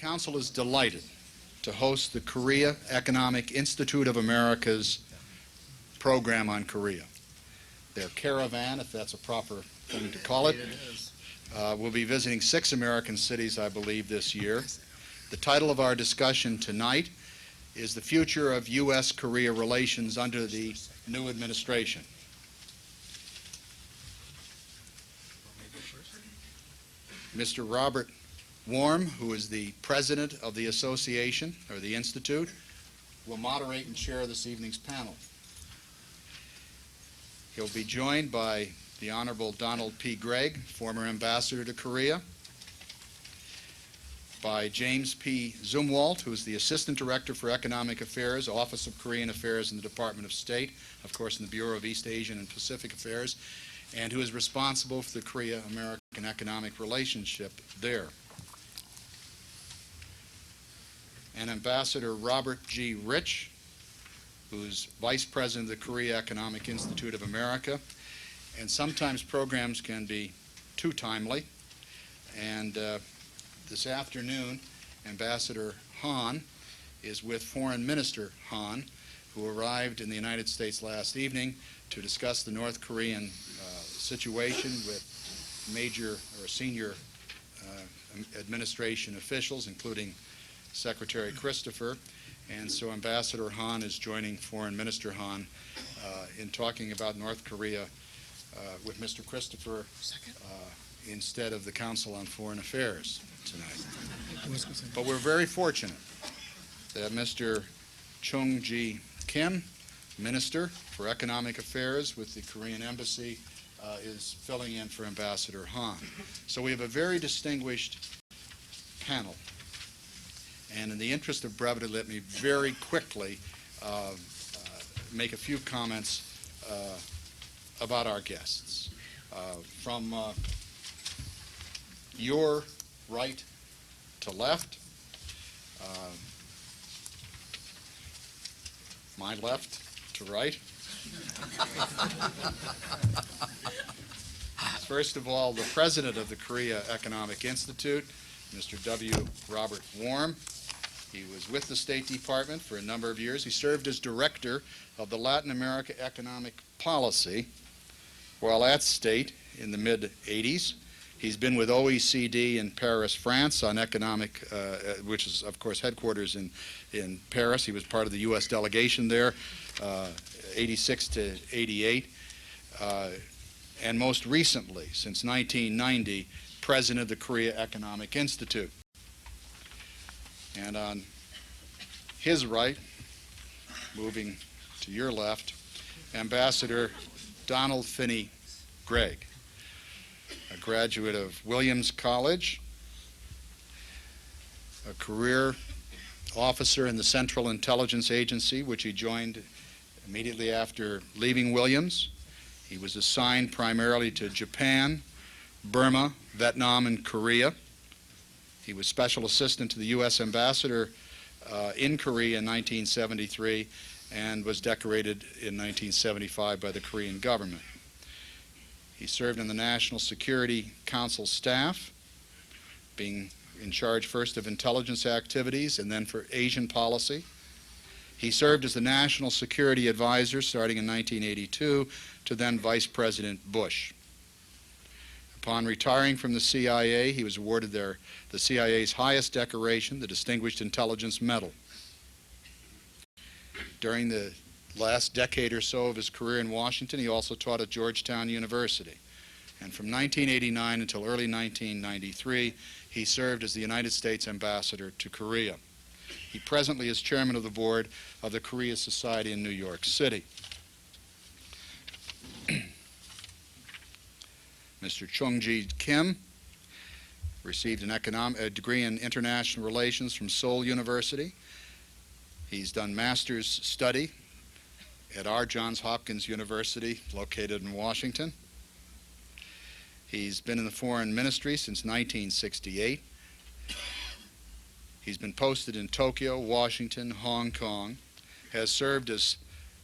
Council is delighted to host the Korea Economic Institute of America's program on Korea. Their caravan, if that's a proper thing to call it, will be visiting 6 American cities, I believe, this year. The title of our discussion tonight is The Future of U.S.-Korea Relations Under the New Administration. Mr. Robert Warne, who is the president of the association, or the institute, will moderate and chair this evening's panel. He'll be joined by the Honorable Donald P. Gregg, former ambassador to Korea, by James P. Zumwalt, who is the Assistant Director for Economic Affairs, Office of Korean Affairs in the Department of State, of course in the Bureau of East Asian and Pacific Affairs, and who is responsible for the Korea-American economic relationship there. And Ambassador Robert G. Rich, who's Vice President of the Korea Economic Institute of America. And sometimes programs can be too timely. And this afternoon, Ambassador Han is with Foreign Minister Han, who arrived in the United States last evening to discuss the North Korean situation with major or senior administration officials, including Secretary Christopher. And so Ambassador Han is joining Foreign Minister Han in talking about North Korea with Mr. Christopher instead of the Council on Foreign Affairs tonight. But we're very fortunate that Mr. Chung Kim, Minister for Economic Affairs with the Korean Embassy, is filling in for Ambassador Han. So we have a very distinguished panel. And in the interest of brevity, let me very quickly make a few comments about our guests. From your right to left, my left to right. First of all, the president of the Korea Economic Institute, Mr. W. Robert Warne. He was with the State Department for a number of years. He served as director of the Latin America Economic Policy while at State in the mid-'80s. He's been with OECD in Paris, France on economic, which is, of course, headquarters in Paris. He was part of the U.S. delegation there, 86 to 88. And most recently, since 1990, president of the Korea Economic Institute. And on his right, moving to your left, Ambassador Donald Finney Gregg, a graduate of Williams College, a career officer in the Central Intelligence Agency, which he joined immediately after leaving Williams. He was assigned primarily to Japan, Burma, Vietnam, and Korea. He was special assistant to the U.S. ambassador in Korea in 1973 and was decorated in 1975 by the Korean government. He served in the National Security Council staff, being in charge first of intelligence activities and then for Asian policy. He served as the National Security Advisor starting in 1982 to then Vice President Bush. Upon retiring from the CIA, he was awarded the CIA's highest decoration, the Distinguished Intelligence Medal. During the last decade or so of his career in Washington, he also taught at Georgetown University. And from 1989 until early 1993, he served as the United States Ambassador to Korea. He presently is chairman of the board of the Korea Society in New York City. Mr. Chung Kim received a degree in international relations from Seoul University. He's done master's study at our Johns Hopkins University, located in Washington. He's been in the foreign ministry since 1968. He's been posted in Tokyo, Washington, Hong Kong, has served as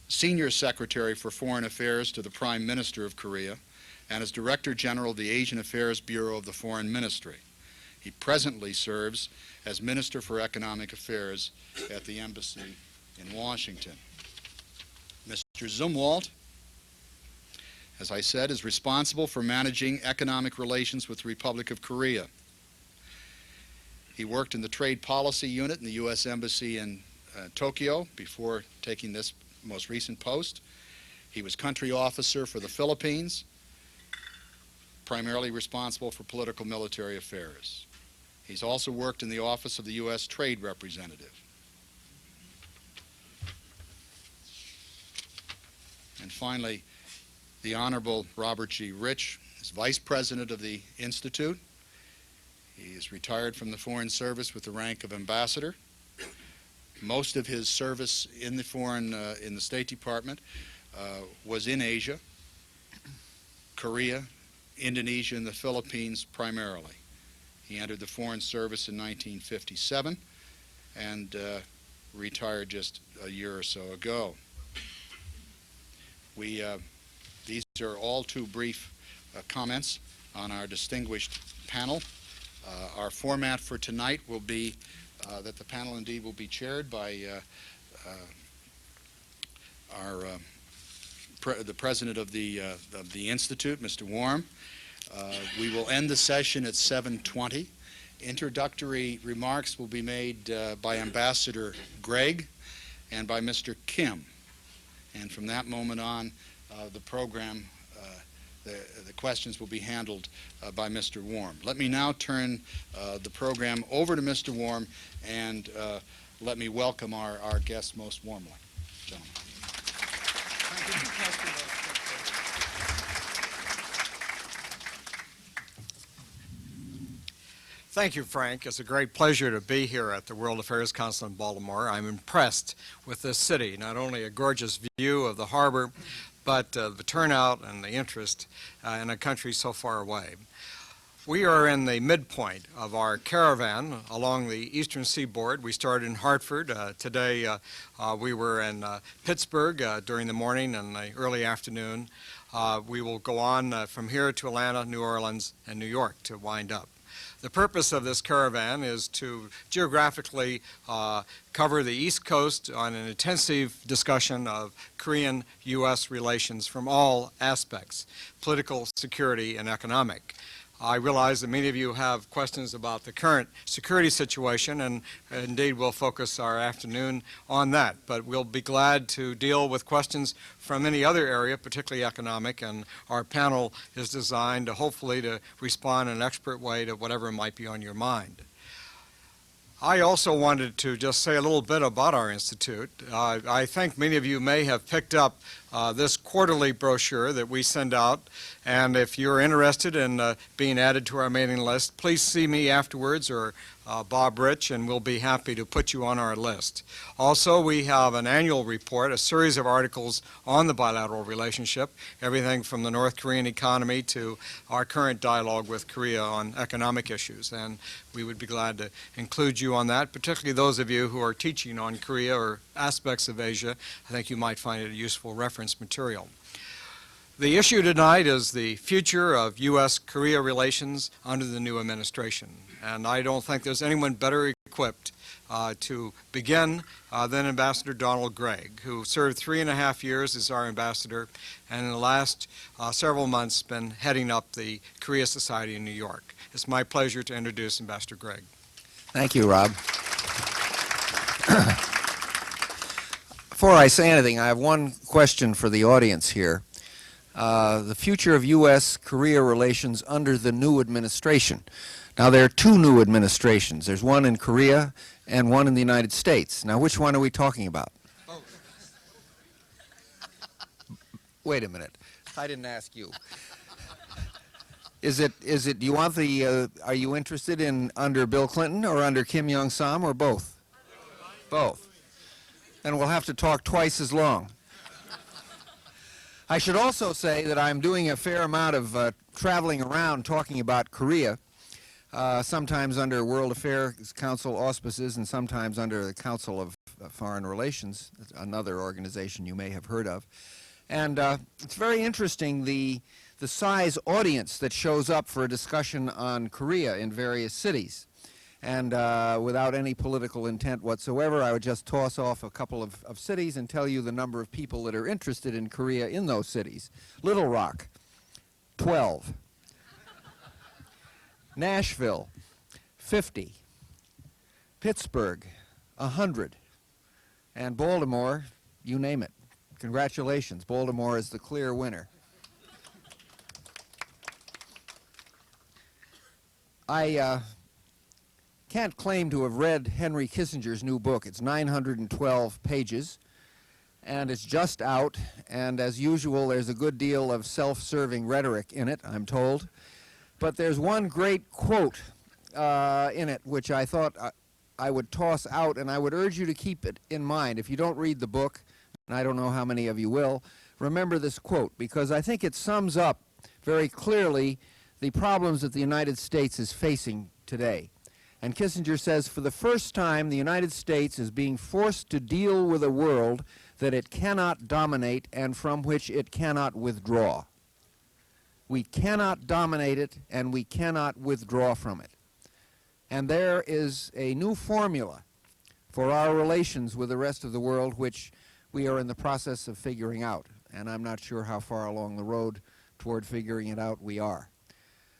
Senior Secretary for Foreign Affairs to the Prime Minister of Korea, and as Director General of the Asian Affairs Bureau of the Foreign Ministry. He presently serves as Minister for Economic Affairs at the Embassy in Washington. Mr. Zumwalt, as I said, is responsible for managing economic relations with the Republic of Korea. He worked in the Trade Policy Unit in the U.S. Embassy in Tokyo before taking this most recent post. He was country officer for the Philippines, primarily responsible for political military affairs. He's also worked in the office of the U.S. Trade Representative. And finally, the Honorable Robert G. Rich is Vice President of the Institute. He is retired from the Foreign Service with the rank of Ambassador. Most of his service in the State Department was in Asia, Korea, Indonesia, and the Philippines primarily. He entered the Foreign Service in 1957 and retired just a year or so ago. These are all too brief comments on our distinguished panel. Our format for tonight will be that the panel indeed will be chaired by the president of the Institute, Mr. Warne. We will end the session at 7:20. Introductory remarks will be made by Ambassador Gregg and by Mr. Kim. And from that moment on, the program, the questions will be handled by Mr. Warne. Let me now turn the program over to Mr. Warne, and let me welcome our guests most warmly. Gentlemen. Thank you, Frank. It's a great pleasure to be here at the World Affairs Council in Baltimore. I'm impressed with this city, not only a gorgeous view of the harbor, but the turnout and the interest in a country so far away. We are in the midpoint of our caravan along the eastern seaboard. We started in Hartford. Today we were in Pittsburgh during the morning and the early afternoon. We will go on from here to Atlanta, New Orleans, and New York to wind up. The purpose of this caravan is to geographically cover the East Coast on an intensive discussion of Korean-U.S. relations from all aspects, political, security, and economic. I realize that many of you have questions about the current security situation, and indeed we'll focus our afternoon on that. But we'll be glad to deal with questions from any other area, particularly economic, and our panel is designed to hopefully to respond in an expert way to whatever might be on your mind. I also wanted to just say a little bit about our institute. I think many of you may have picked up this quarterly brochure that we send out, and if you're interested in being added to our mailing list, please see me afterwards or Bob Rich, and we'll be happy to put you on our list. Also, we have an annual report, a series of articles on the bilateral relationship, everything from the North Korean economy to our current dialogue with Korea on economic issues, and we would be glad to include you on that, particularly those of you who are teaching on Korea or aspects of Asia. I think you might find it a useful reference material. The issue tonight is the future of U.S.-Korea relations under the new administration. And I don't think there's anyone better equipped to begin than Ambassador Donald Gregg, who served 3.5 years as our ambassador and in the last several months been heading up the Korea Society in New York. It's my pleasure to introduce Ambassador Gregg. Thank you, Rob. Before I say anything, I have one question for the audience here. The future of U.S.-Korea relations under the new administration. Now, there are two new administrations. There's one in Korea and one in the United States. Now, which one are we talking about? Oh. Wait a minute. I didn't ask you. Do you want are you interested in under Bill Clinton or under Kim Jong-sam or both? Both. Then we'll have to talk twice as long. I should also say that I'm doing a fair amount of traveling around talking about Korea, sometimes under World Affairs Council auspices and sometimes under the Council of Foreign Relations, another organization you may have heard of. And it's very interesting, the the size audience that shows up for a discussion on Korea in various cities. And without any political intent whatsoever, I would just toss off a couple of cities and tell you the number of people that are interested in Korea in those cities. Little Rock, 12. Nashville, 50. Pittsburgh, 100. And Baltimore, you name it. Congratulations, Baltimore is the clear winner. I can't claim to have read Henry Kissinger's new book. It's 912 pages, and it's just out, and as usual, there's a good deal of self-serving rhetoric in it, I'm told. But there's one great quote in it which I thought I would toss out, and I would urge you to keep it in mind. If you don't read the book, and I don't know how many of you will, remember this quote, because I think it sums up very clearly the problems that the United States is facing today. And Kissinger says, for the first time, the United States is being forced to deal with a world that it cannot dominate and from which it cannot withdraw. We cannot dominate it, and we cannot withdraw from it. And there is a new formula for our relations with the rest of the world, which we are in the process of figuring out. And I'm not sure how far along the road toward figuring it out we are.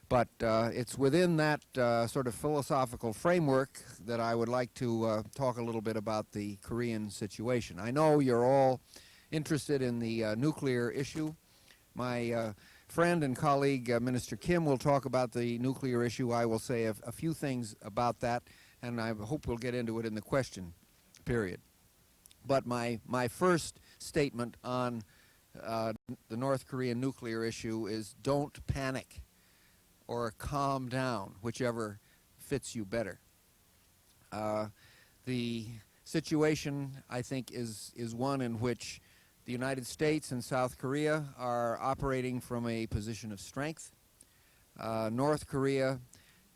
But it's within that sort of philosophical framework that I would like to talk a little bit about the Korean situation. I know you're all interested in the nuclear issue. My friend and colleague, Minister Kim, will talk about the nuclear issue. I will say a few things about that, and I hope we'll get into it in the question period. But my first statement on the North Korean nuclear issue is don't panic, or calm down, whichever fits you better. The situation, I think, is one in which the United States and South Korea are operating from a position of strength. North Korea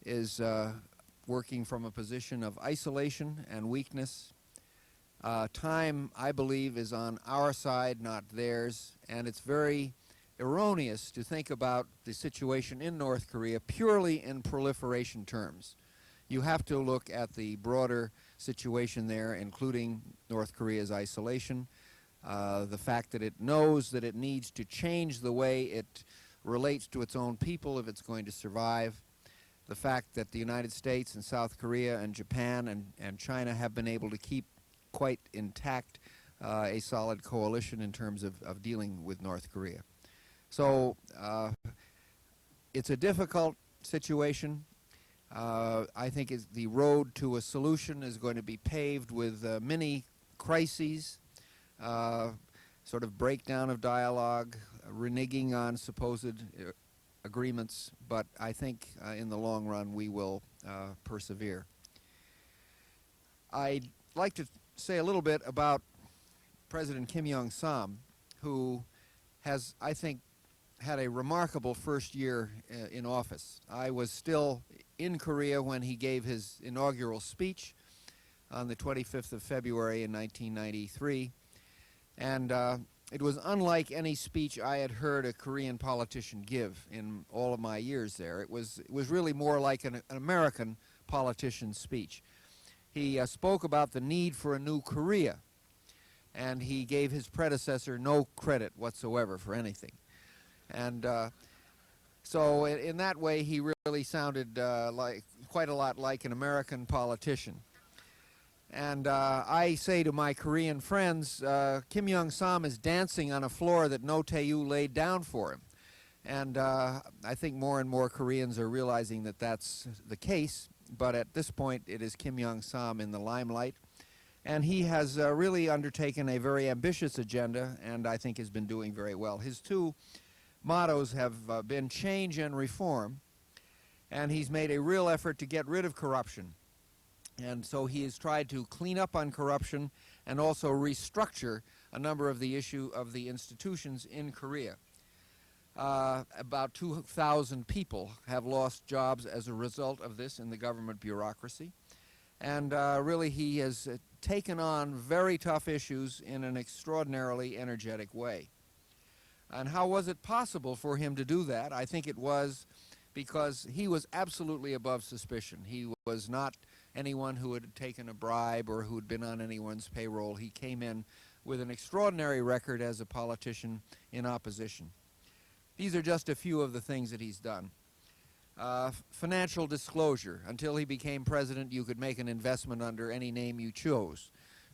is working from a position of isolation and weakness. Time, I believe, is on our side, not theirs, and it's very erroneous to think about the situation in North Korea purely in proliferation terms. You have to look at the broader situation there, including North Korea's isolation, the fact that it knows that it needs to change the way it relates to its own people if it's going to survive, the fact that the United States and South Korea and Japan and China have been able to keep quite intact a solid coalition in terms of dealing with North Korea. So it's a difficult situation. I think the road to a solution is going to be paved with many crises, sort of breakdown of dialogue, reneging on supposed agreements, but I think in the long run we will persevere. I'd like to say a little bit about President Kim Young-sam, who has, I think, had a remarkable first year in office. I was still in Korea when he gave his inaugural speech on the 25th of February in 1993, and it was unlike any speech I had heard a Korean politician give in all of my years there. It was really more like an American politician's speech. He spoke about the need for a new Korea, and he gave his predecessor no credit whatsoever for anything. And so in that way, he really sounded quite a lot like an American politician. And I say to my Korean friends, Kim Young-sam is dancing on a floor that No Tae-yu laid down for him. And I think more and more Koreans are realizing that that's the case. But at this point, it is Kim Young-sam in the limelight. And he has really undertaken a very ambitious agenda, and I think has been doing very well. His two mottos have been change and reform, and he's made a real effort to get rid of corruption. And so he has tried to clean up on corruption and also restructure a number of the institutions in Korea. About 2,000 people have lost jobs as a result of this in the government bureaucracy. And really he has taken on very tough issues in an extraordinarily energetic way. And how was it possible for him to do that? I think it was because he was absolutely above suspicion. He was not anyone who had taken a bribe or who had been on anyone's payroll. He came in with an extraordinary record as a politician in opposition. These are just a few of the things that he's done. Financial disclosure. Until he became president, you could make an investment under any name you chose.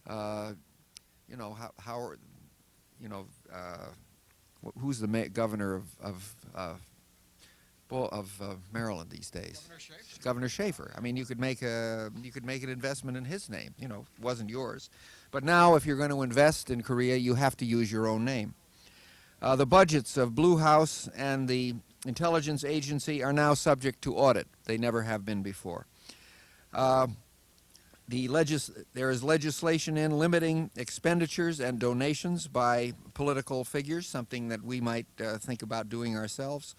You know, who's the governor of Maryland these days? Governor Schaefer. Governor Schaefer. I mean, you could make an investment in his name. You know, it wasn't yours. But now, if you're going to invest in Korea, you have to use your own name. The budgets of Blue House and the intelligence agency are now subject to audit. They never have been before. There is legislation in limiting expenditures and donations by political figures, something that we might think about doing ourselves.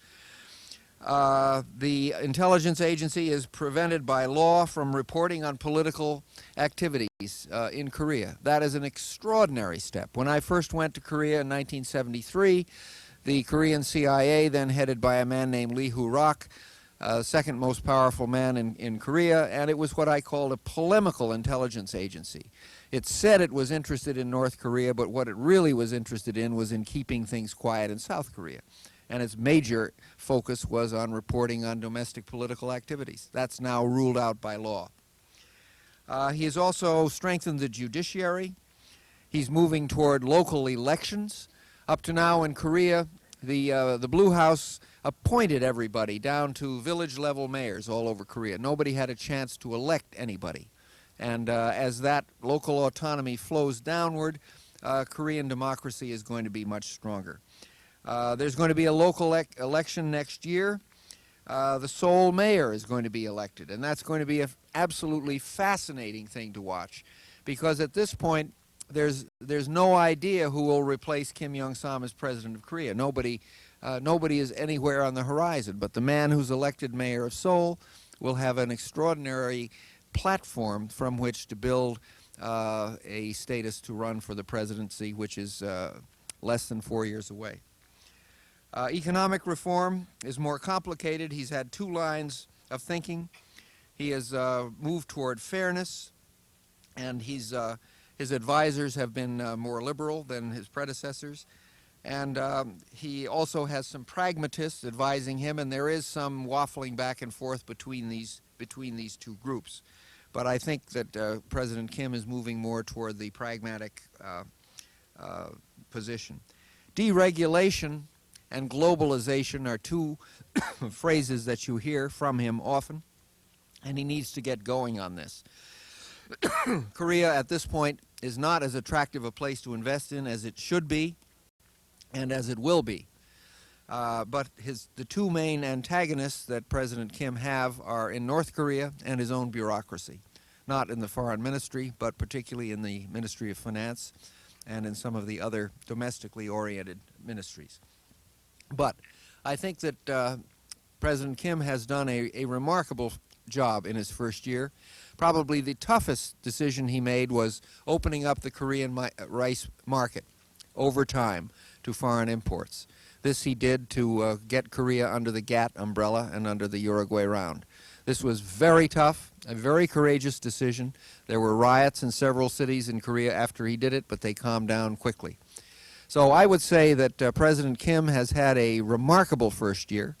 The intelligence agency is prevented by law from reporting on political activities in Korea. That is an extraordinary step. When I first went to Korea in 1973, the Korean CIA, then headed by a man named Lee Hoo-rak, second most powerful man in Korea, and it was what I called a polemical intelligence agency. It said it was interested in North Korea, but what it really was interested in was in keeping things quiet in South Korea. And its major focus was on reporting on domestic political activities. That's now ruled out by law. He has also strengthened the judiciary. He's moving toward local elections. Up to now in Korea, the Blue House appointed everybody down to village-level mayors all over Korea. Nobody had a chance to elect anybody. And as that local autonomy flows downward, Korean democracy is going to be much stronger. There's going to be a local election next year. The Seoul mayor is going to be elected, and that's going to be an absolutely fascinating thing to watch, because at this point, there's no idea who will replace Kim Young-sam as president of Korea. Nobody is anywhere on the horizon, but the man who's elected mayor of Seoul will have an extraordinary platform from which to build a status to run for the presidency, which is less than 4 years away. Economic reform is more complicated. He's had two lines of thinking. He has moved toward fairness, and his advisors have been more liberal than his predecessors. And he also has some pragmatists advising him, and there is some waffling back and forth between these two groups. But I think that President Kim is moving more toward the pragmatic position. Deregulation and globalization are two phrases that you hear from him often, and he needs to get going on this. Korea at this point is not as attractive a place to invest in as it should be and as it will be. But the two main antagonists that President Kim have are in North Korea and his own bureaucracy, not in the foreign ministry, but particularly in the Ministry of Finance and in some of the other domestically oriented ministries. But I think that President Kim has done a remarkable job in his first year. Probably the toughest decision he made was opening up the Korean rice market over time to foreign imports. This he did to get Korea under the GATT umbrella and under the Uruguay round. This was very tough, a very courageous decision. There were riots in several cities in Korea after he did it, but they calmed down quickly. So I would say that President Kim has had a remarkable first year.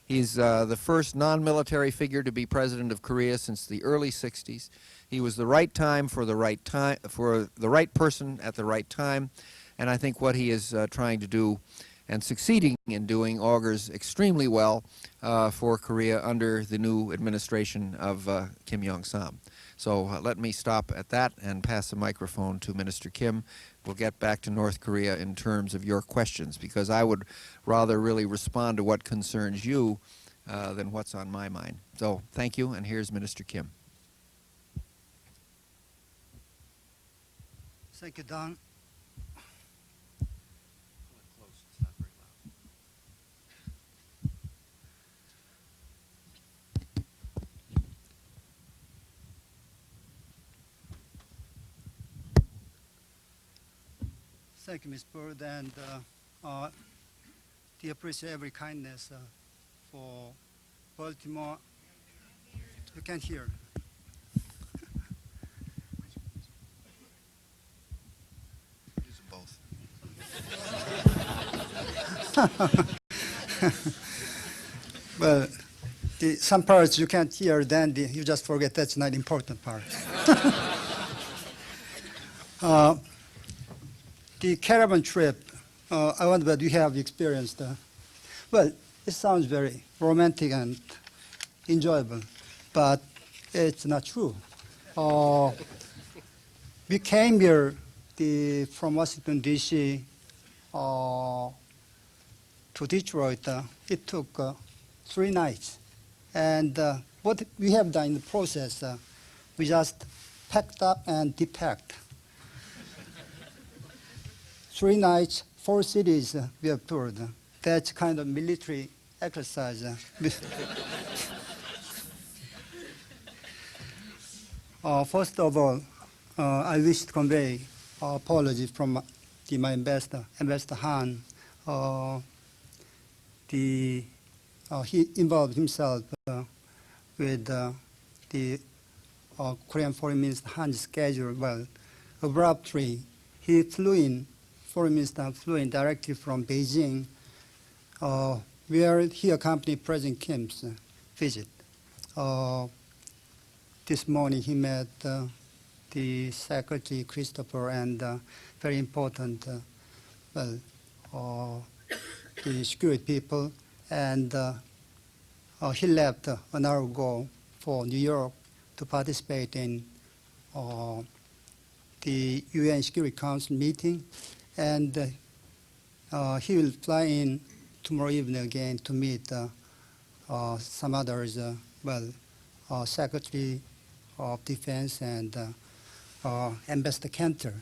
He's the first non-military figure to be president of Korea since the early 60s. He was the right time for the right person at the right time, and I think what he is trying to do and succeeding in doing augurs extremely well for Korea under the new administration of Kim Young-sam. So let me stop at that and pass the microphone to Minister Kim. We'll get back to North Korea in terms of your questions, because I would rather really respond to what concerns you than what's on my mind. So thank you, and here's Minister Kim. Thank you, Don. Thank you, Ms. Bird, and appreciate every kindness for Baltimore. You can't hear. Use them both. Well, some parts you can't hear, then you just forget that's not important part. The caravan trip, I wonder whether you have experienced. Well, it sounds very romantic and enjoyable, but it's not true. We came here from Washington, D.C. To Detroit. It took 3 nights. And what we have done in the process, we just packed up and depacked. 3 nights, 4 cities we have toured. That's kind of military exercise. First of all, I wish to convey apology from my ambassador, Ambassador Han. He involved himself with the Korean Foreign Minister Han's schedule. Well, abruptly, Foreign Minister flew in directly from Beijing, where he accompanied President Kim's visit. This morning he met the Secretary Christopher and very important, the security people, and he left an hour ago for New York to participate in the UN Security Council meeting, and he will fly in tomorrow evening again to meet some others, Secretary of Defense and Ambassador Cantor.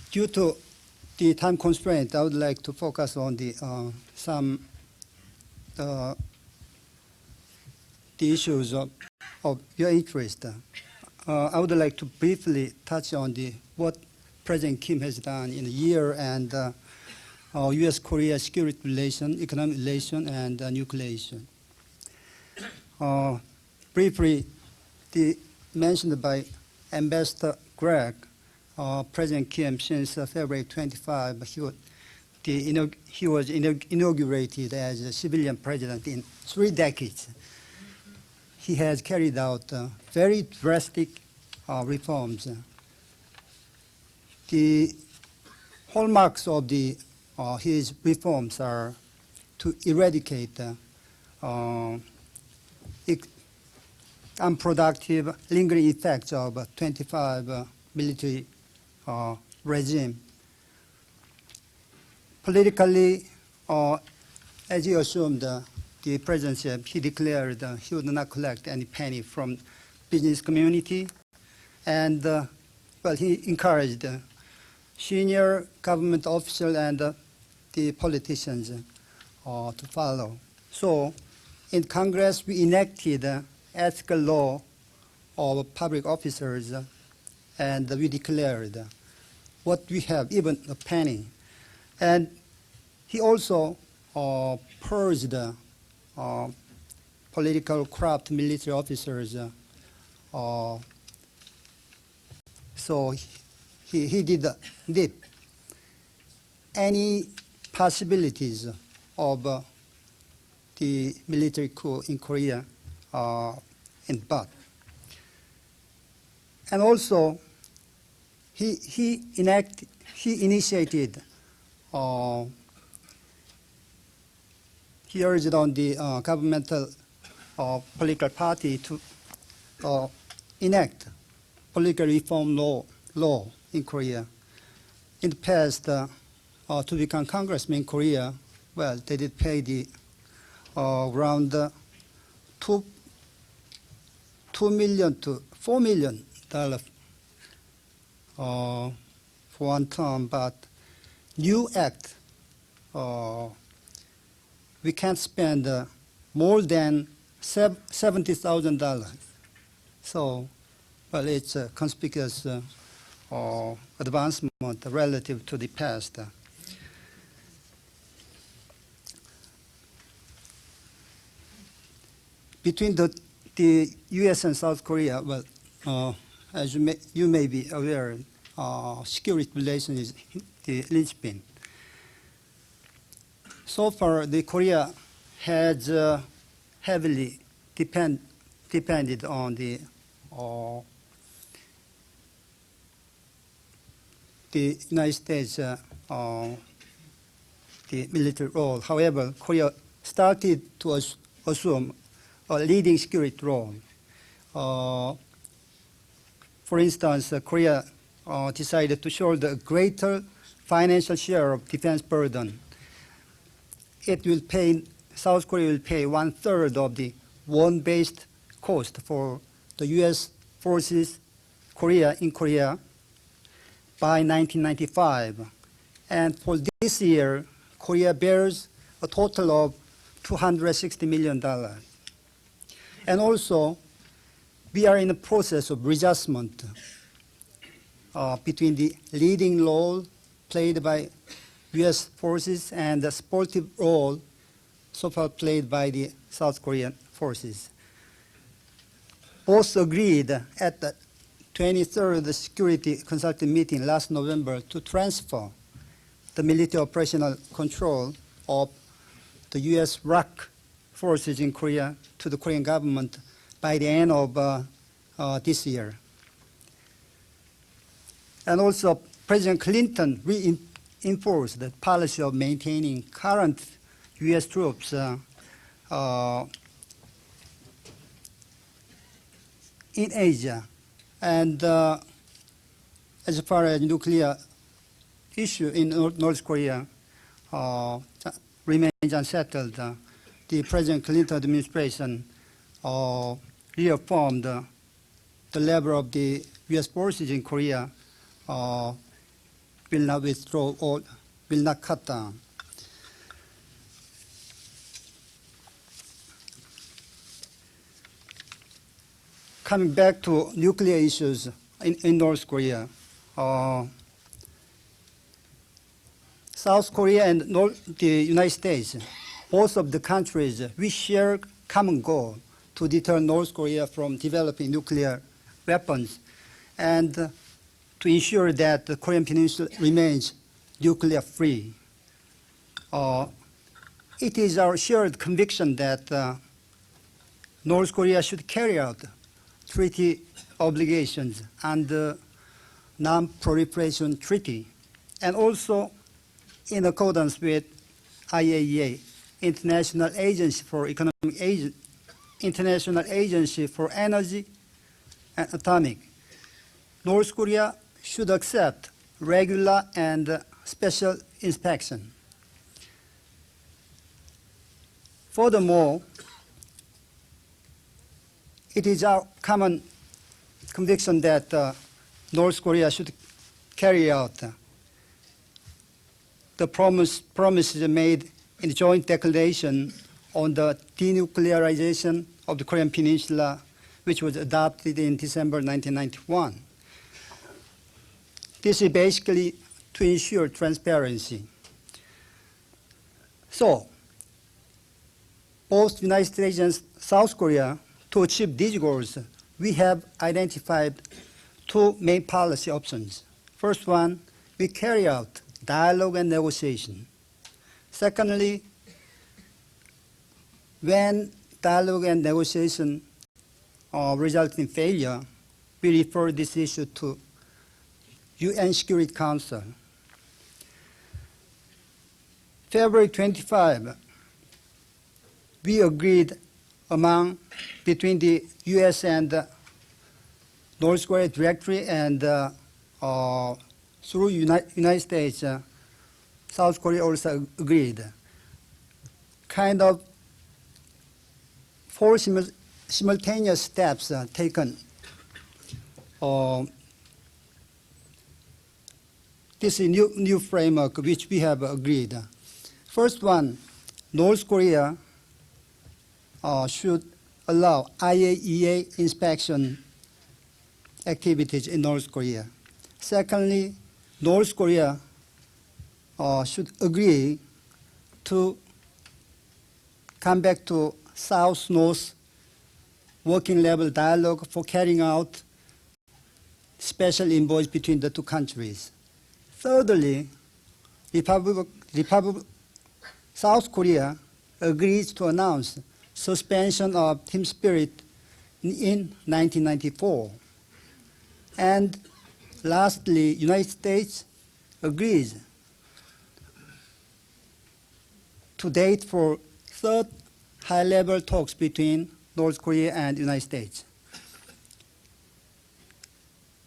Due to the time constraint, I would like to focus on the issues of your interest. I would like to briefly touch on what President Kim has done in a year and U.S.-Korea security relation, economic relation, and nuclear relation. Briefly, mentioned by Ambassador Gregg, President Kim, since February 25, he was inaugurated as a civilian president in 3 decades. He has carried out very drastic reforms. The hallmarks of his reforms are to eradicate unproductive, lingering effects of 25 military regime. Politically, as he assumed the presidency, he declared he would not collect any penny from business community, and he encouraged senior government officials and the politicians to follow. So, in Congress, we enacted ethical law of public officers, and we declared what we have, even a penny. And he also purged political corrupt military officers. So he did nip any possibilities of the military coup in Korea in bud. And also, he initiated, he urged on the governmental political party to enact political reform law in Korea. In the past, to become congressman in Korea, they did pay around $2 million to $4 million for one term, but new act, we can't spend more than $70,000. So, it's a conspicuous advancement relative to the past. between the U.S. and South Korea, well, as you may be aware, security relations is the linchpin. So far, the Korea has heavily depended on the United States, the military role. However, Korea started to assume a leading security role. For instance, Korea decided to shoulder a greater financial share of defense burden. South Korea will pay 1/3 of the won-based cost for the U.S. forces in Korea by 1995. And for this year, Korea bears a total of $260 million. And also, we are in the process of readjustment between the leading role played by U.S. forces and the supportive role so far played by the South Korean forces. Both agreed at the 23rd Security Consultative Meeting last November to transfer the military operational control of the U.S. ROK forces in Korea to the Korean government by the end of this year. And also, President Clinton reinforced the policy of maintaining current U.S. troops in Asia. And as far as nuclear issue in North Korea remains unsettled, the President Clinton administration reaffirmed the level of the U.S. forces in Korea will not withdraw or will not cut down. Coming back to nuclear issues in North Korea, South Korea and the United States, both of the countries, we share common goal to deter North Korea from developing nuclear weapons and to ensure that the Korean Peninsula remains nuclear free. It is our shared conviction that North Korea should carry out treaty obligations under Non-Proliferation Treaty, and also in accordance with IAEA, International Agency for International Agency for Energy and Atomic. North Korea should accept regular and special inspection. Furthermore, it is our common conviction that North Korea should carry out the promises made in the joint declaration on the denuclearization of the Korean Peninsula, which was adopted in December 1991. This is basically to ensure transparency. So, both the United States and South Korea, to achieve these goals, we have identified two main policy options. First one, we carry out dialogue and negotiation. Secondly, when dialogue and negotiation result in failure, we refer this issue to UN Security Council. February 25, we agreed between the U.S. and North Korea directly and through United States, South Korea also agreed. Kind of four simultaneous steps taken. This is a new framework which we have agreed. First one, North Korea should allow IAEA inspection activities in North Korea. Secondly, North Korea should agree to come back to South-North working level dialogue for carrying out special envoys between the two countries. Thirdly, South Korea agrees to announce suspension of Team Spirit in 1994. And lastly, United States agrees to date for third high-level talks between North Korea and United States.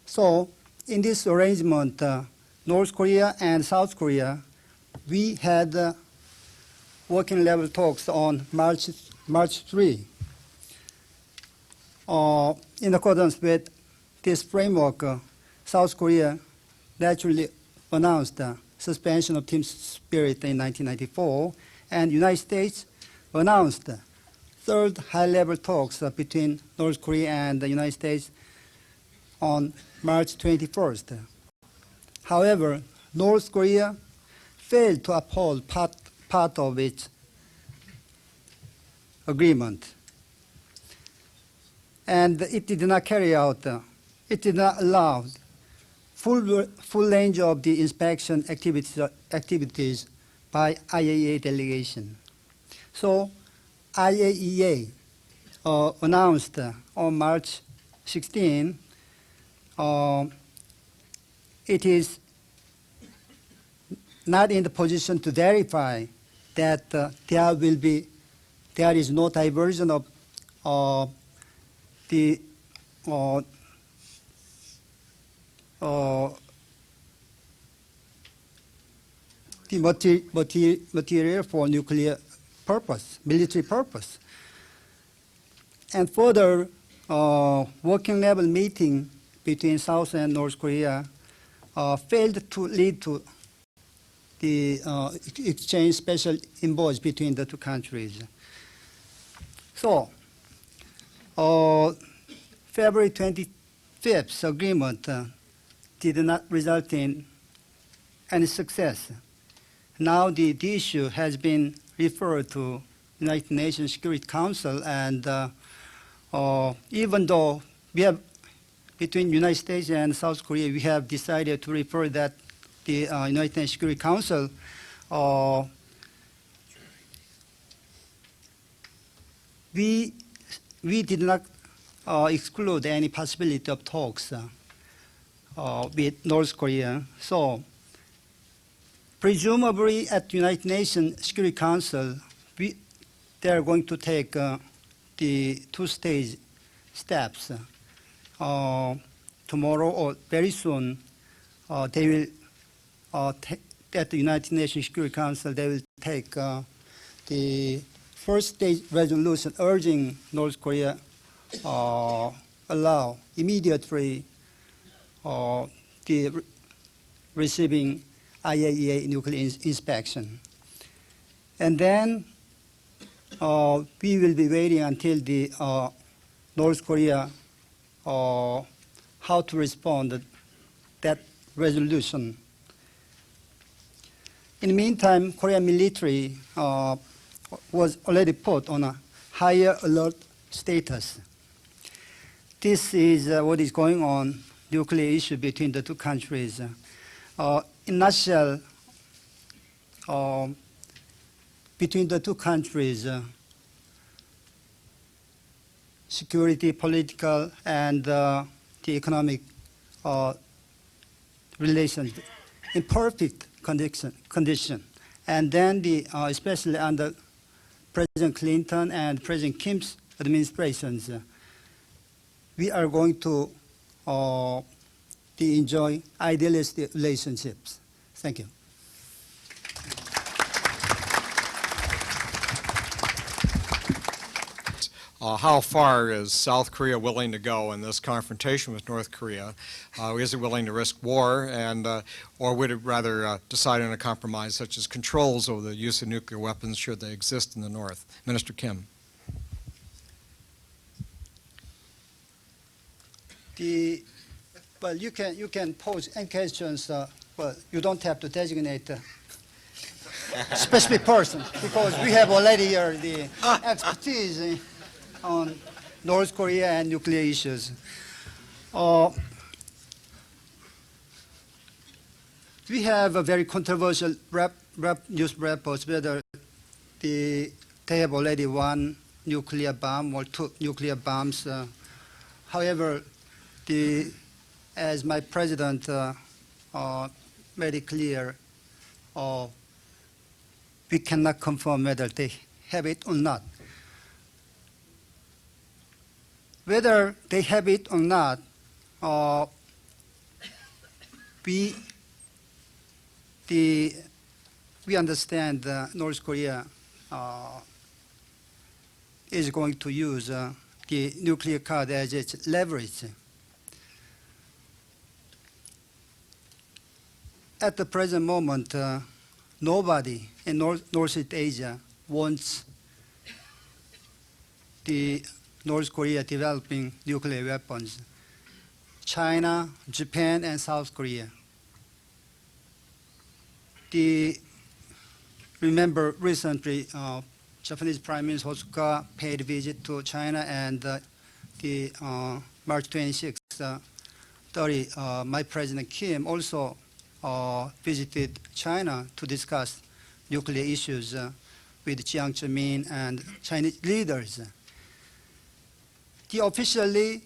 So, in this arrangement, North Korea and South Korea, we had working level talks on March 3. In accordance with this framework, South Korea naturally announced the suspension of Team Spirit in 1994, and United States announced third high-level talks between North Korea and the United States on March 21st. However, North Korea failed to uphold part of its agreement, and it did not carry out, it did not allow full range of the inspection activities by IAEA delegation. So IAEA announced on March 16 it is not in the position to verify that there is no diversion of the material for nuclear purpose, military purpose. And further, working level meeting between South and North Korea failed to lead to the exchange special envoys between the two countries. So, February 25th agreement did not result in any success. Now the issue has been referred to United Nations Security Council, and even though we have, between United States and South Korea, we have decided to refer that the United Nations Security Council we did not exclude any possibility of talks with North Korea. So presumably at United Nations Security Council, they are going to take the two-stage steps. Tomorrow or very soon, they will at the United Nations Security Council, they will take the first stage resolution urging North Korea allow immediately the receiving IAEA nuclear inspection. And then we will be waiting until the North Korea how to respond to that resolution. In the meantime, Korean military was already put on a higher alert status. This is what is going on, nuclear issue between the two countries. In a nutshell, between the two countries, security, political, and the economic relations in perfect condition. And then especially under President Clinton and President Kim's administrations, we are going to enjoy idealistic relationships. Thank you. How far is South Korea willing to go in this confrontation with North Korea? Is it willing to risk war, and or would it rather decide on a compromise such as controls over the use of nuclear weapons should they exist in the North? Minister Kim. Well, you can pose any questions. Well, you don't have to designate a specific person because we have already here the expertise on North Korea and nuclear issues. We have a very controversial news reports whether they have already one nuclear bomb or two nuclear bombs. However, as my president made it clear, we cannot confirm whether they have it or not. Whether they have it or not, we understand North Korea is going to use the nuclear card as its leverage. At the present moment, nobody in Northeast Asia wants the North Korea developing nuclear weapons. China, Japan, and South Korea. Remember recently, Japanese Prime Minister Hosoka paid a visit to China, and March 26, my President Kim also visited China to discuss nuclear issues with Jiang Zemin and Chinese leaders. Officially,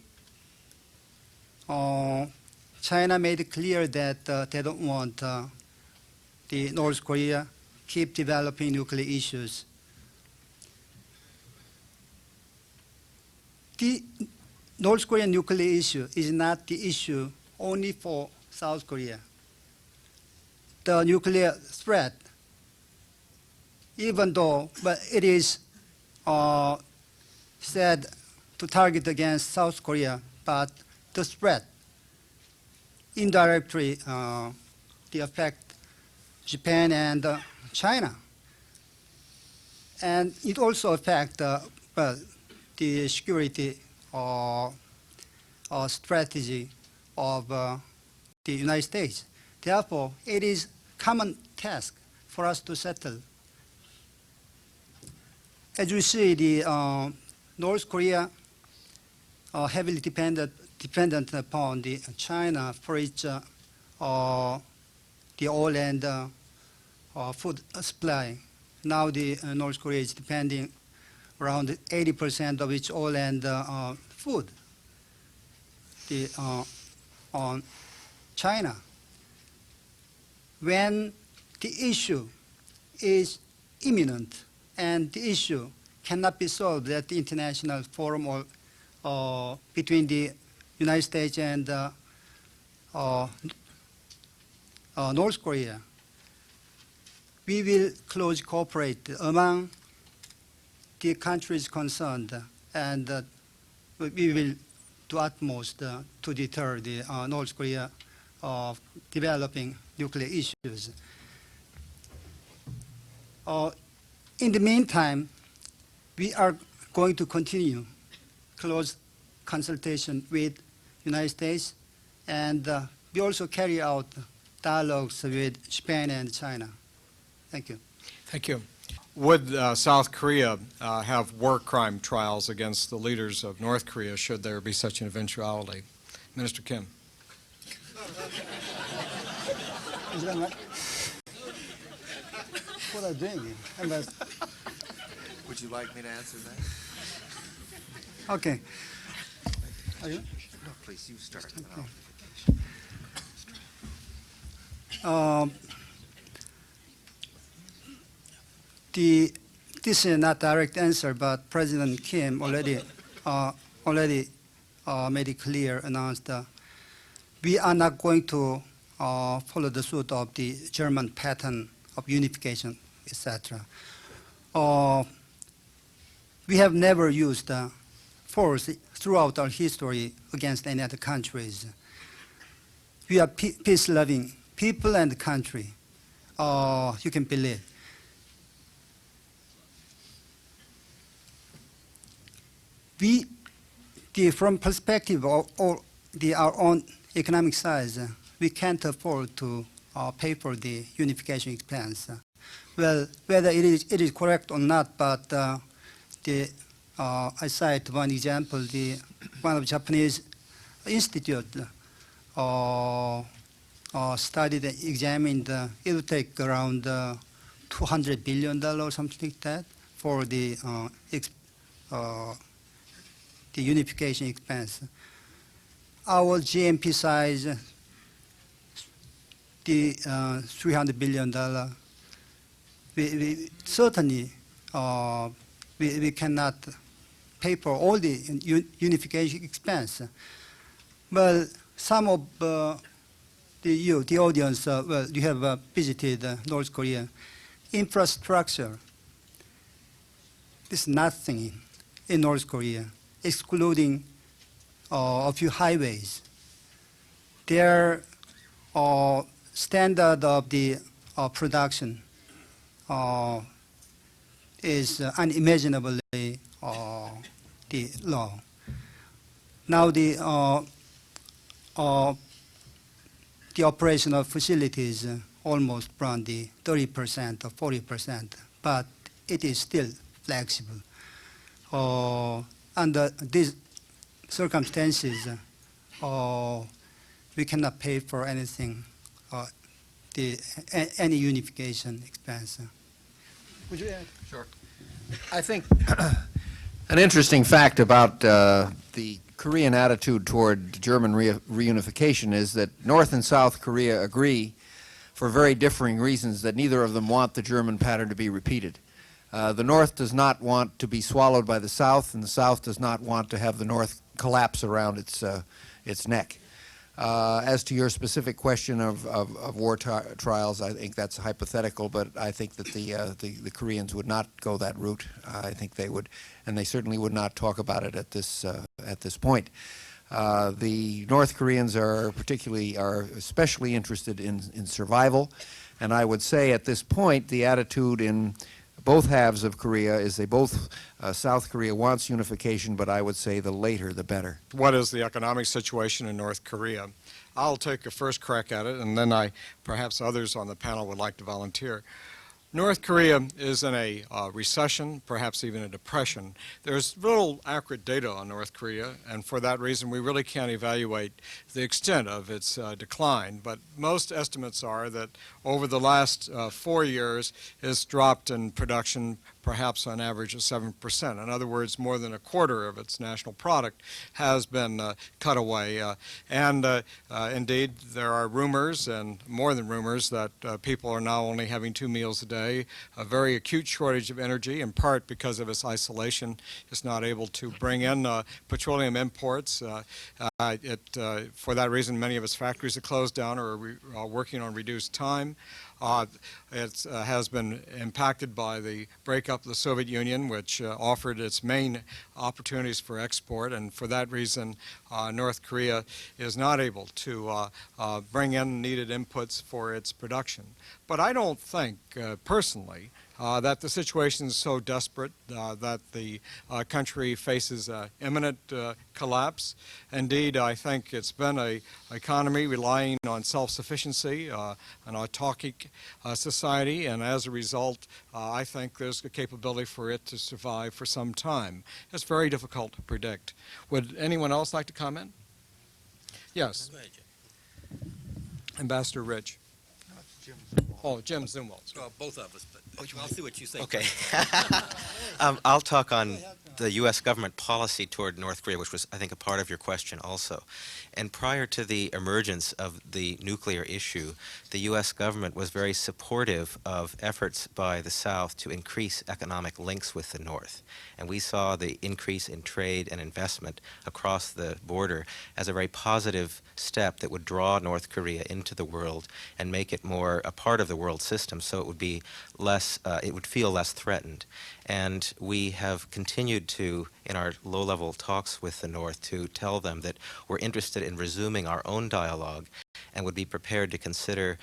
China made it clear that they don't want the North Korea keep developing nuclear issues. The North Korean nuclear issue is not the issue only for South Korea. The nuclear threat, even though it is said to target against South Korea, but the threat indirectly they affect Japan and China. And it also affects the security strategy of the United States. Therefore, it is a common task for us to settle. As you see, the North Korea heavily dependent upon the China for its the oil and food supply. Now the North Korea is depending around 80% of its oil and food on China. When the issue is imminent and the issue cannot be solved at the international forum or between the United States and North Korea, we will close cooperate among the countries concerned, and we will do utmost to deter the North Korea of developing nuclear issues. In the meantime, we are going to continue close consultation with United States, and we also carry out dialogues with Japan and China. Thank you. Thank you. Would South Korea have war crime trials against the leaders of North Korea should there be such an eventuality? Minister Kim. Is that right? What are you doing? Would you like me to answer that? Okay. Are you? No, please, you start. This is not direct answer, but President Kim already made it clear, announced we are not going to follow the suit of the German pattern of unification, etc. We have never used force throughout our history against any other countries. We are peace-loving people and country. You can believe. From perspective of our own economic size, we can't afford to pay for the unification expense. Well, whether it is correct or not, but I cite one example. One of Japanese institute studied and examined. It will take around $200 billion or something like that for the unification expense. Our GMP size, the $300 billion. We certainly we cannot pay for all the unification expense. Well, some of the audience, well, you have visited North Korea. Infrastructure, there's nothing in North Korea, excluding a few highways. Their standard of the production is unimaginably low. Now the operational facilities almost run the 30% or 40%, but it is still flexible. Under these circumstances, we cannot pay for anything, any unification expense. Would you add? Sure. I think an interesting fact about the Korean attitude toward German reunification is that North and South Korea agree, for very differing reasons, that neither of them want the German pattern to be repeated. The North does not want to be swallowed by the South, and the South does not want to have the North collapse around its neck. As to your specific question of war trials, I think that's hypothetical, but I think that the Koreans would not go that route. I think they would, and they certainly would not talk about it at this point. The North Koreans are especially interested in survival, and I would say at this point the attitude in both halves of Korea is South Korea wants unification, but I would say the later the better. What is the economic situation in North Korea? I'll take a first crack at it, and then perhaps others on the panel would like to volunteer. North Korea is in a recession, perhaps even a depression. There's little accurate data on North Korea, and for that reason we really can't evaluate the extent of its decline. But most estimates are that over the last 4 years it's dropped in production perhaps on average of 7%. In other words, more than a quarter of its national product has been cut away. Indeed, there are rumors, and more than rumors, that people are now only having 2 meals a day. A very acute shortage of energy, in part because of its isolation. It's not able to bring in petroleum imports. For that reason, many of its factories have closed down or are working on reduced time. It has been impacted by the breakup of the Soviet Union, which offered its main opportunities for export, and for that reason North Korea is not able to bring in needed inputs for its production. But I don't think, personally, that the situation is so desperate that the country faces imminent collapse. Indeed, I think it's been an economy relying on self-sufficiency, an autarkic society, and as a result, I think there's a capability for it to survive for some time. It's very difficult to predict. Would anyone else like to comment? Yes. Go ahead, Jim. Ambassador Rich. Oh, Jim Zumwalt. Well, both of us, but I'll see what you say. Okay. I'll talk on the U.S. government policy toward North Korea, which was, I think, a part of your question also. And prior to the emergence of the nuclear issue, the U.S. government was very supportive of efforts by the South to increase economic links with the North. And we saw the increase in trade and investment across the border as a very positive step that would draw North Korea into the world and make it more a part of the world system, so it would be less, it would feel less threatened. And we have continued to, in our low-level talks with the North, to tell them that we're interested in resuming our own dialogue and would be prepared to consider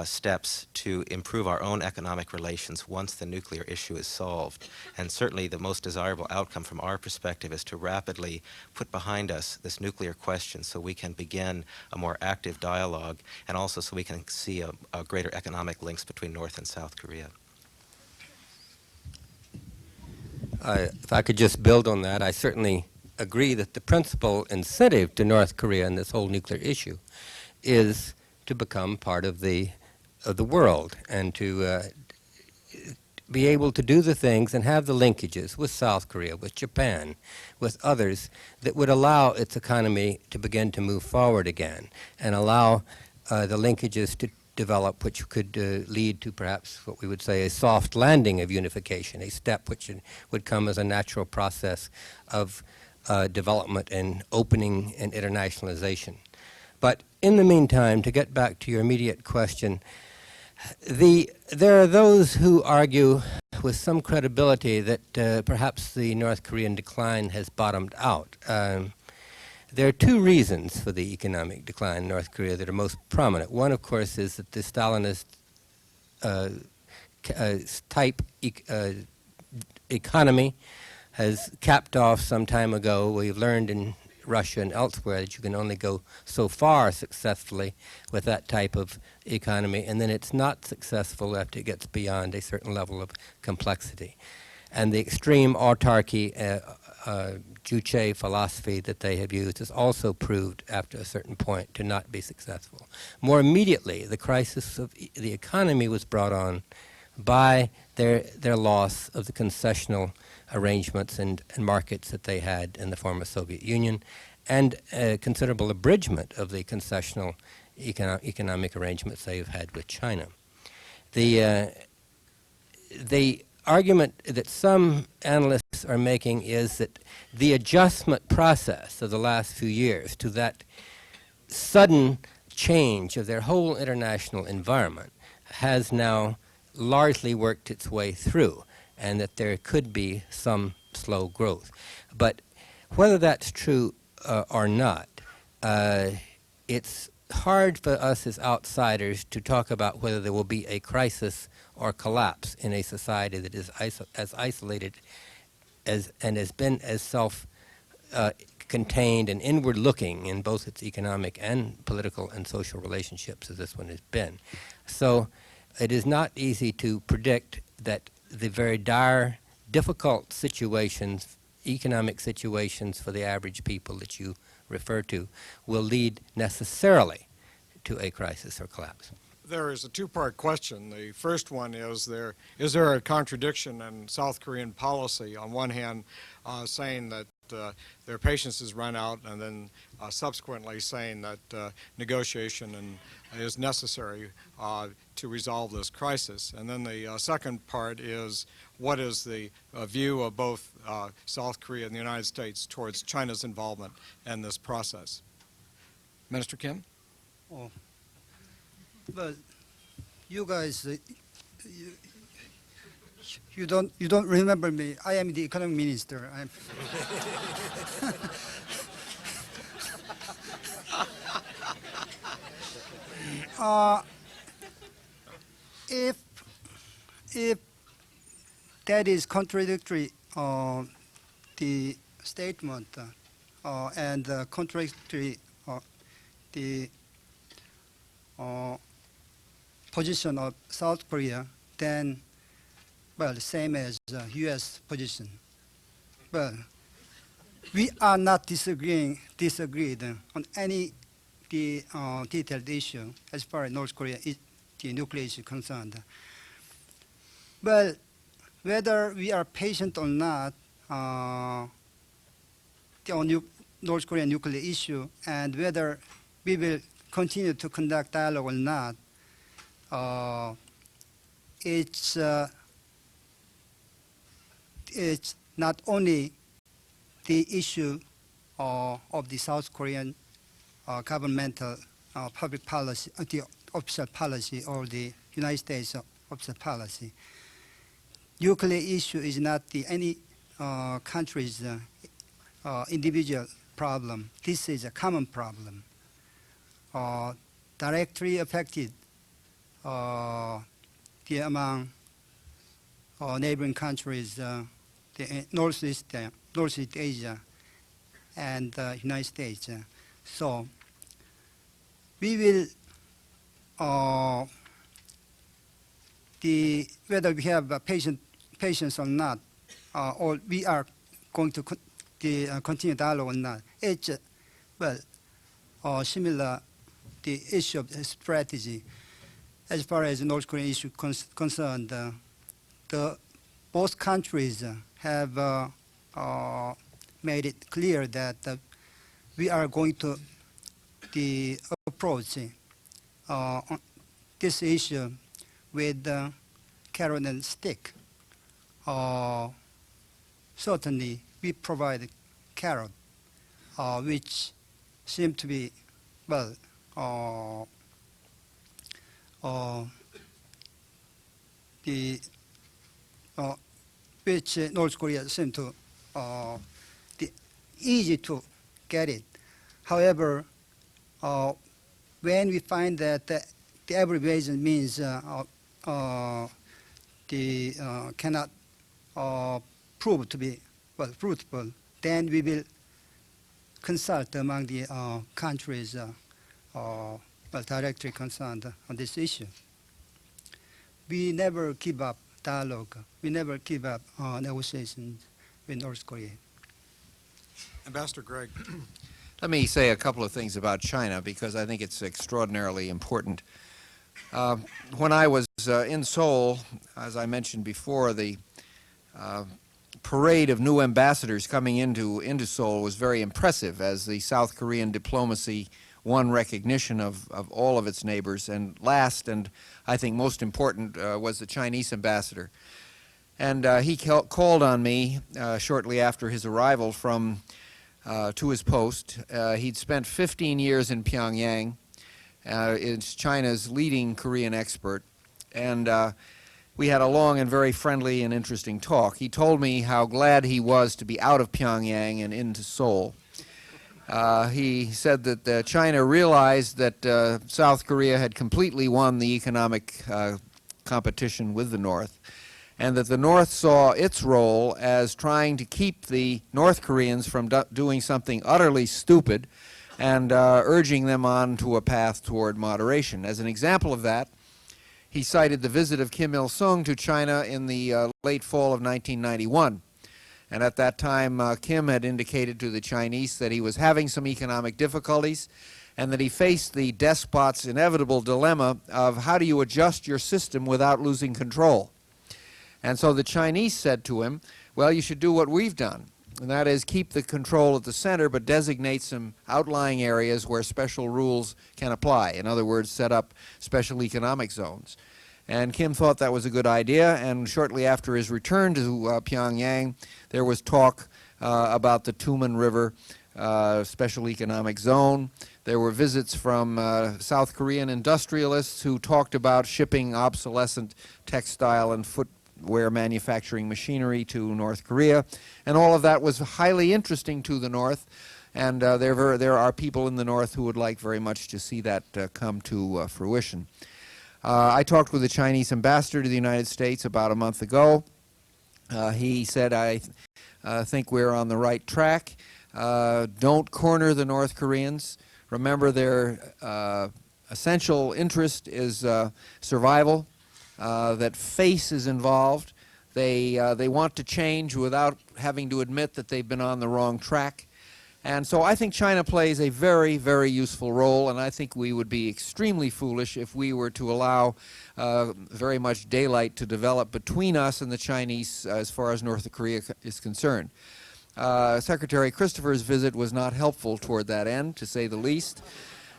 steps to improve our own economic relations once the nuclear issue is solved. And certainly the most desirable outcome from our perspective is to rapidly put behind us this nuclear question so we can begin a more active dialogue, and also so we can see a greater economic links between North and South Korea. If I could just build on that, I certainly agree that the principal incentive to North Korea in this whole nuclear issue is to become part of the world and to be able to do the things and have the linkages with South Korea, with Japan, with others that would allow its economy to begin to move forward again and allow the linkages to develop, which could lead to perhaps what we would say a soft landing of unification, a step which would come as a natural process of development and opening and internationalization. But in the meantime, to get back to your immediate question, there are those who argue with some credibility that perhaps the North Korean decline has bottomed out. There are two reasons for the economic decline in North Korea that are most prominent. One, of course, is that the Stalinist type economy has capped off some time ago. We've learned in Russia and elsewhere that you can only go so far successfully with that type of economy, and then it's not successful after it gets beyond a certain level of complexity. And the extreme autarky Juche philosophy that they have used is also proved after a certain point to not be successful. More immediately, the crisis of the economy was brought on by their loss of the concessional arrangements and markets that they had in the former Soviet Union, and a considerable abridgment of the concessional economic arrangements they've had with China. The argument that some analysts are making is that the adjustment process of the last few years to that sudden change of their whole international environment has now largely worked its way through, and that there could be some slow growth. But whether that's true or not, it's hard for us as outsiders to talk about whether there will be a crisis or collapse in a society that is as isolated and has been as self-contained and inward-looking in both its economic and political and social relationships as this one has been. So it is not easy to predict that the very dire, difficult situations, economic situations for the average people that you refer to will lead necessarily to a crisis or collapse. There is a two-part question. The first one is there a contradiction in South Korean policy? On one hand, saying that their patience has run out, and then subsequently saying that negotiation is necessary to resolve this crisis. And then the second part is, what is the view of both South Korea and the United States towards China's involvement in this process? Minister Kim? Oh. But you guys, you don't remember me. I am the economic minister. If that is contradictory, the statement and contradictory the position of South Korea, then, well, same as U.S. position. Well, we are not disagreed on any detailed issue as far as North Korea the nuclear issue concerned. Well, whether we are patient or not on North Korean nuclear issue, and whether we will continue to conduct dialogue or not, it's not only the issue of the South Korean governmental public policy, the official policy, or the United States official policy. Nuclear issue is not any country's individual problem. This is a common problem. Directly affected among neighboring countries, the Northeast Asia and United States. So we will, whether we have patience or not, or we are going to continue dialogue or not. It's similar the issue of strategy. As far as the North Korean issue concerned, both countries have made it clear that we are going to approach this issue with carrot and stick. Certainly, we provide carrot, which seem to be, which North Korea seem to easy to get it. However, when we find that the abbreviation means cannot prove to be fruitful, then we will consult among the countries directly concerned on this issue. We never give up dialogue. We never give up negotiations with North Korea. Ambassador Gregg. Let me say a couple of things about China because I think it's extraordinarily important. When I was in Seoul, as I mentioned before, the parade of new ambassadors coming into Seoul was very impressive as the South Korean diplomacy won recognition of all of its neighbors. And last, and I think most important, was the Chinese ambassador. And he called on me shortly after his arrival to his post. He'd spent 15 years in Pyongyang. It's China's leading Korean expert. And we had a long and very friendly and interesting talk. He told me how glad he was to be out of Pyongyang and into Seoul. He said that China realized that South Korea had completely won the economic competition with the North, and that the North saw its role as trying to keep the North Koreans from doing something utterly stupid and urging them on to a path toward moderation. As an example of that, he cited the visit of Kim Il-sung to China in the late fall of 1991. And at that time, Kim had indicated to the Chinese that he was having some economic difficulties and that he faced the despot's inevitable dilemma of how do you adjust your system without losing control. And so the Chinese said to him, well, you should do what we've done, and that is keep the control at the center but designate some outlying areas where special rules can apply. In other words, set up special economic zones. And Kim thought that was a good idea, and shortly after his return to Pyongyang, there was talk about the Tumen River Special Economic Zone. There were visits from South Korean industrialists who talked about shipping obsolescent textile and footwear manufacturing machinery to North Korea. And all of that was highly interesting to the North, and there are people in the North who would like very much to see that come to fruition. I talked with the Chinese ambassador to the United States about a month ago. He said, I think we're on the right track. Don't corner the North Koreans. Remember, their essential interest is survival, that face is involved. They want to change without having to admit that they've been on the wrong track. And so I think China plays a very, very useful role, and I think we would be extremely foolish if we were to allow very much daylight to develop between us and the Chinese as far as North Korea is concerned. Secretary Christopher's visit was not helpful toward that end, to say the least.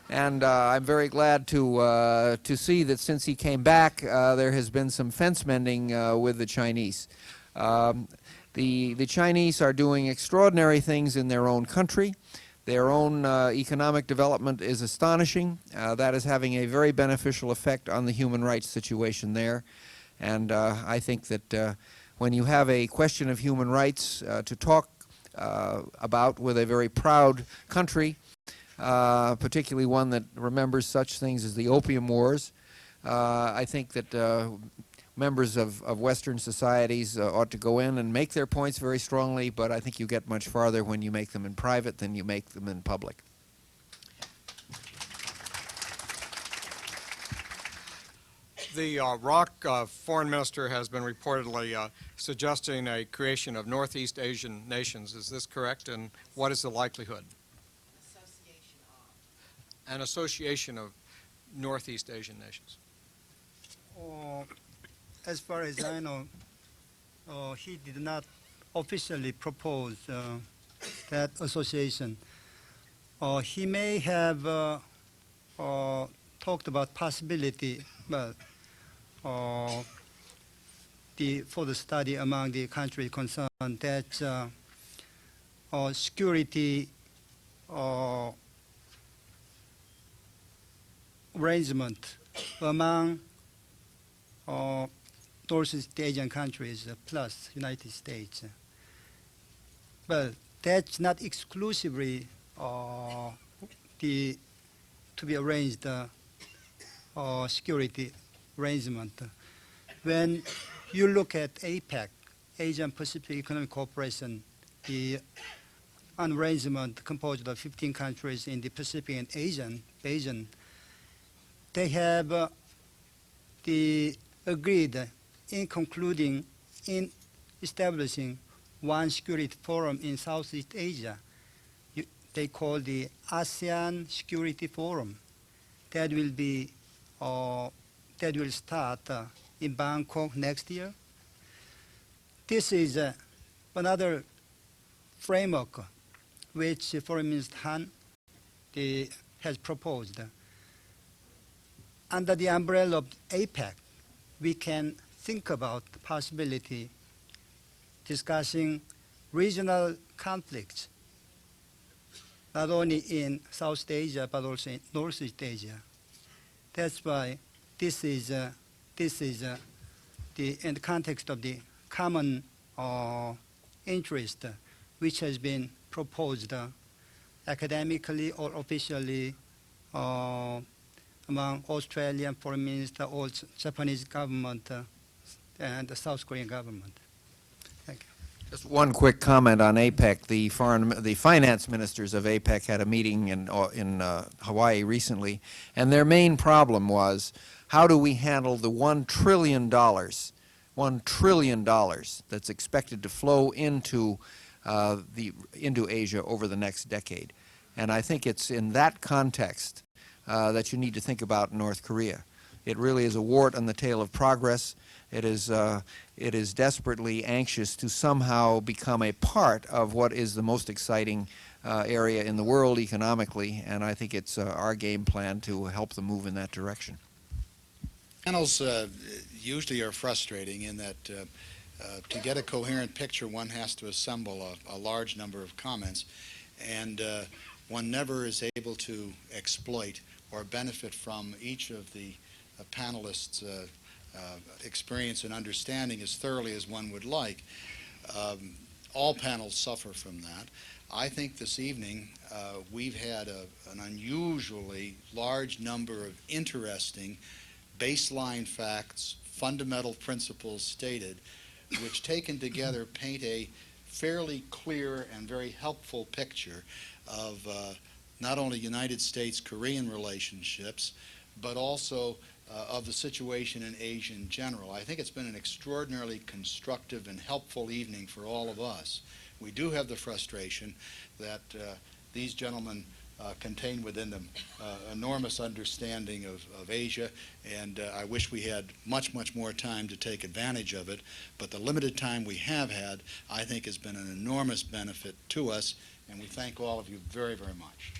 And I'm very glad to see that since he came back, there has been some fence mending with the Chinese. The Chinese are doing extraordinary things in their own country. Their own economic development is astonishing. That is having a very beneficial effect on the human rights situation there. And I think that when you have a question of human rights to talk about with a very proud country, particularly one that remembers such things as the Opium Wars, I think that members of Western societies ought to go in and make their points very strongly, but I think you get much farther when you make them in private than you make them in public. The ROC foreign minister has been reportedly suggesting a creation of Northeast Asian nations. Is this correct? And what is the likelihood? An association of Northeast Asian nations. As far as I know, he did not officially propose that association. He may have talked about possibility, but for the study among the countries concerned, that security arrangement among Northeast Asian countries plus United States. But that's not exclusively to be arranged security arrangement. When you look at APEC, Asian Pacific Economic Cooperation, the arrangement composed of 15 countries in the Pacific and Asian, they have agreed in establishing one security forum in Southeast Asia. They call the ASEAN Security Forum. That will start in Bangkok next year. This is another framework which Foreign Minister Han has proposed. Under the umbrella of APEC, we can think about the possibility discussing regional conflicts, not only in South Asia but also in Northeast Asia. That's why this is in the context of the common interest which has been proposed academically or officially among Australian foreign minister, or Japanese government, and the South Korean government. Thank you. Just one quick comment on APEC. The finance ministers of APEC had a meeting in Hawaii recently, and their main problem was, how do we handle the $1 trillion that's expected to flow into Asia over the next decade? And I think it's in that context that you need to think about North Korea. It really is a wart on the tail of progress. It is desperately anxious to somehow become a part of what is the most exciting area in the world economically, and I think it's our game plan to help them move in that direction. Panels usually are frustrating in that to get a coherent picture, one has to assemble a large number of comments, and one never is able to exploit or benefit from each of the panelists' experience and understanding as thoroughly as one would like. All panels suffer from that. I think this evening we've had an unusually large number of interesting baseline facts, fundamental principles stated, which taken together paint a fairly clear and very helpful picture of not only United States-Korean relationships, but also of the situation in Asia in general. I think it's been an extraordinarily constructive and helpful evening for all of us. We do have the frustration that these gentlemen contain within them enormous understanding of Asia, and I wish we had much more time to take advantage of it, but the limited time we have had, I think, has been an enormous benefit to us, and we thank all of you very much.